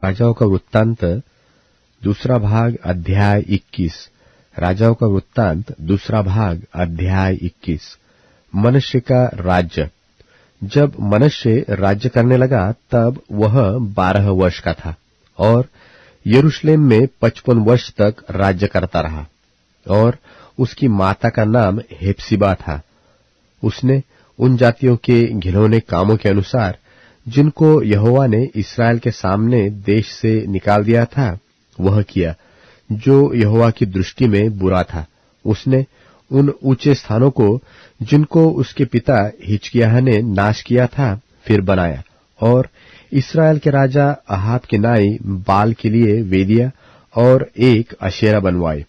राजाओं का वृत्तांत दूसरा भाग अध्याय 21। राजाओं का वृत्तांत दूसरा भाग अध्याय 21। मनुष्य का राज्य। जब मनुष्य राज्य करने लगा तब वह 12 वर्ष का था और यरूशलेम में 55 वर्ष तक राज्य करता रहा। और उसकी माता का नाम हेप्सिबा था। उसने उन जातियों के घिनौने कामों के अनुसार जिनको यहोवा ने इस्राएल के सामने देश से निकाल दिया था वह किया, जो यहोवा की दृष्टि में बुरा था। उसने उन ऊंचे स्थानों को जिनको उसके पिता हिजकिय्याह ने नाश किया था फिर बनाया, और इस्राएल के राजा अहाब के नाई बाल के लिए वेदियां और एक अशेरा बनवाए,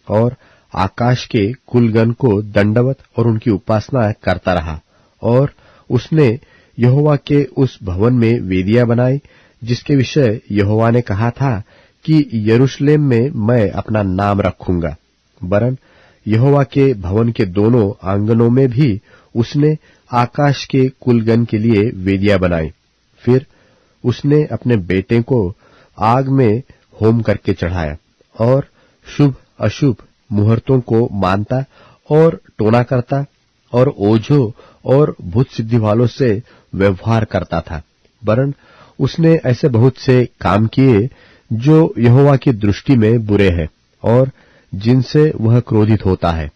और आकाश के कुलगण को दंडवत और उनकी उपासना करता रहा। और उसने यहोवा के उस भवन में वेदियां बनाई जिसके विषय यहोवा ने कहा था कि यरूशलेम में मैं अपना नाम रखूंगा। वरन यहोवा के भवन के दोनों आंगनों में भी उसने आकाश के कुलगण के लिए वेदियां बनाई। फिर उसने अपने बेटे को आग में होम करके चढ़ाया और शुभ अशुभ मुहूर्तों को मानता और टोना करता और ओझों और भूत सिद्धि वालों से व्यवहार करता था। वरन उसने ऐसे बहुत से काम किए जो यहोवा की दृष्टि में बुरे हैं और जिनसे वह क्रोधित होता है।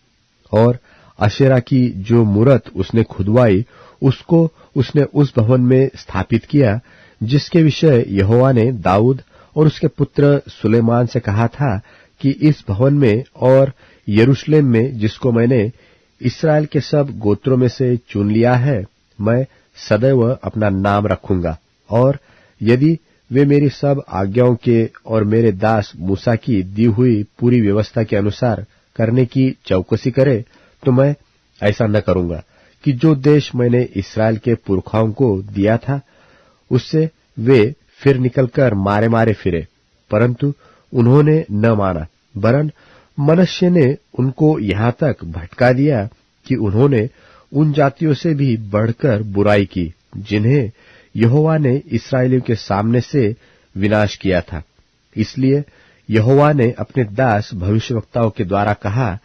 और अशेरा की जो मूरत उसने खुदवाई उसको उसने उस भवन में स्थापित किया जिसके विषय यहोवा ने दाऊद और उसके पुत्र सुलेमान से कहा था कि इस भवन में और यरूशलेम में जिसको मैंने इस्राएल के सब गोत्रों में से चुन लिया है मैं सदैव अपना नाम रखूंगा। और यदि वे मेरी सब आज्ञाओं के और मेरे दास मूसा की दी हुई पूरी व्यवस्था के अनुसार करने की चौकसी करे तो मैं ऐसा न करूंगा कि जो देश मैंने इस्राएल के पुरखाओं को दिया था उससे वे फिर निकलकर मारे मारे फिरे। परंतु उन्होंने न माना, वरन मनुष्य ने उनको यहां तक भटका दिया कि उन्होंने उन जातियों से भी बढ़कर बुराई की जिन्हें यहोवा ने इस्राएलियों के सामने से विनाश किया था। इसलिए यहोवा ने अपने दास भविष्यवक्ताओं के द्वारा कहा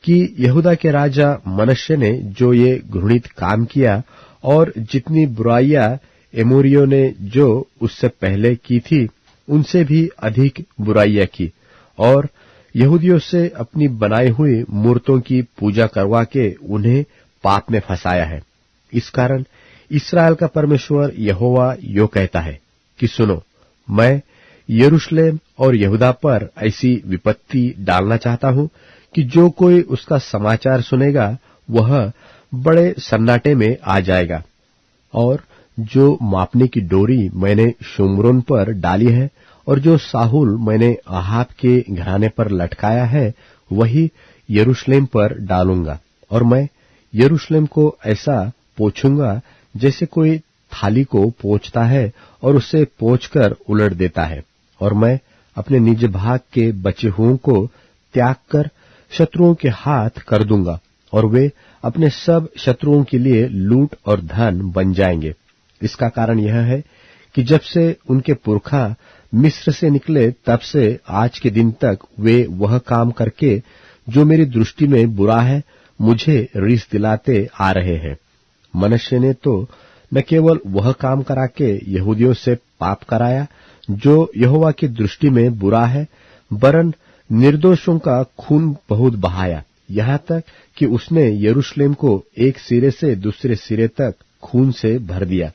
कि यहूदा के राजा मनश्शे ने जो ये घृणित काम किया और जितनी बुराइयां एमोरियों ने जो उससे पहले की थी उनसे भी अधिक बुराइयां की, और यहूदियों से अपनी बनाई हुई मूर्तों की पूजा करवा के उन्हें पाप में फंसाया है। इस कारण इस्राएल का परमेश्वर यहोवा यो कहता है कि सुनो, मैं यरूशलेम और यहूदा पर ऐसी विपत्ति डालना चाहता हूं कि जो कोई उसका समाचार सुनेगा वह बड़े सन्नाटे में आ जाएगा। और जो मापने की डोरी मैंने शुम्रोन पर डाली है और जो साहुल मैंने अहाब के घराने पर लटकाया है वही यरूशलेम पर डालूंगा। और मैं यरूशलेम को ऐसा पोंछूंगा जैसे कोई थाली को पोंछता है और उसे पोंछकर उलट देता है। और मैं अपने निज भाग के बचे हुओं को त्याग कर शत्रुओं के हाथ कर दूंगा और वे अपने सब शत्रुओं के लिए लूट और धन बन जाएंगे। इसका कारण यह है कि जब से उनके पुरखा मिस्र से निकले तब से आज के दिन तक वे वह काम करके जो मेरी दृष्टि में बुरा है मुझे रिस दिलाते आ रहे हैं। मनुष्य ने तो न केवल वह काम करा के यहूदियों से पाप कराया जो यहोवा की दृष्टि में बुरा है, वरन निर्दोषों का खून बहुत बहाया, यहाँ तक कि उसने यरूशलेम को एक सिरे से दूसरे सिरे तक खून से भर दिया।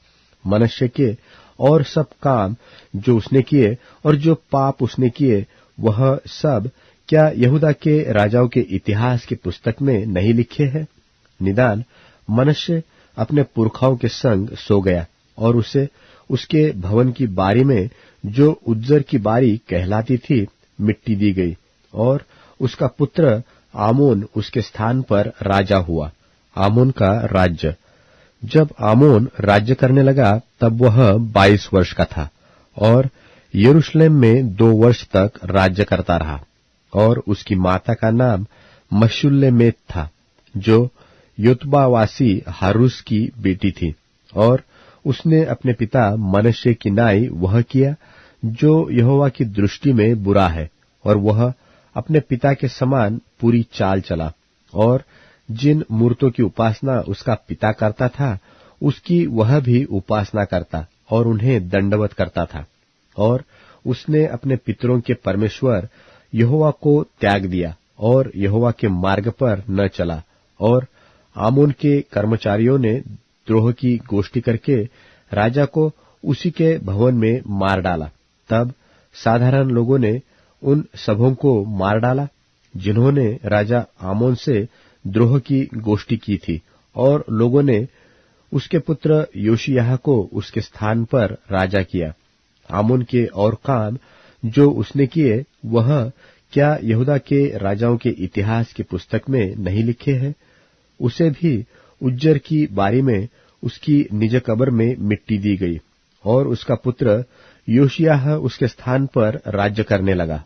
मनुष्य के और सब काम जो उसने किए और जो पाप उसने किए वह सब क्या यहूदा के राजाओं के इतिहास की पुस्तक में नहीं लिखे हैं? निदान मनुष्य अपने पुरखाओं के संग सो गया और उसे उसके भवन की बारी में जो उज्जर की बारी कहलाती थी मिट्टी दी गई, और उसका पुत्र आमोन उसके स्थान पर राजा हुआ। आमोन का राज्य। जब आमोन राज्य करने लगा तब वह 22 वर्ष का था और यरूशलेम में 2 वर्ष तक राज्य करता रहा। और उसकी माता का नाम मशुल्लेमेत था जो योतबावासी हारूस की बेटी थी। और उसने अपने पिता मनश्शे की नाई वह किया जो यहोवा की दृष्टि में बुरा है, और वह अपने पिता के समान पूरी चाल चला, और जिन मूर्तों की उपासना उसका पिता करता था उसकी वह भी उपासना करता और उन्हें दंडवत करता था। और उसने अपने पितरों के परमेश्वर यहोवा को त्याग दिया और यहोवा के मार्ग पर न चला। और आमोन के कर्मचारियों ने द्रोह की गोष्ठी करके राजा को उसी के भवन में मार डाला। तब साधारण लोगों ने उन सबों को मार डाला जिन्होंने राजा आमोन से द्रोह की गोष्ठी की थी, और लोगों ने उसके पुत्र योशिय्याह को उसके स्थान पर राजा किया। आमोन के और काम जो उसने किए, वह क्या यहूदा के राजाओं के इतिहास की पुस्तक में नहीं लिखे हैं? उसे भी उज्जर की बारी में उसकी निज कब्र में मिट्टी दी गई, और उसका पुत्र योशिय्याह उसके स्थान पर राज्य करने लगा।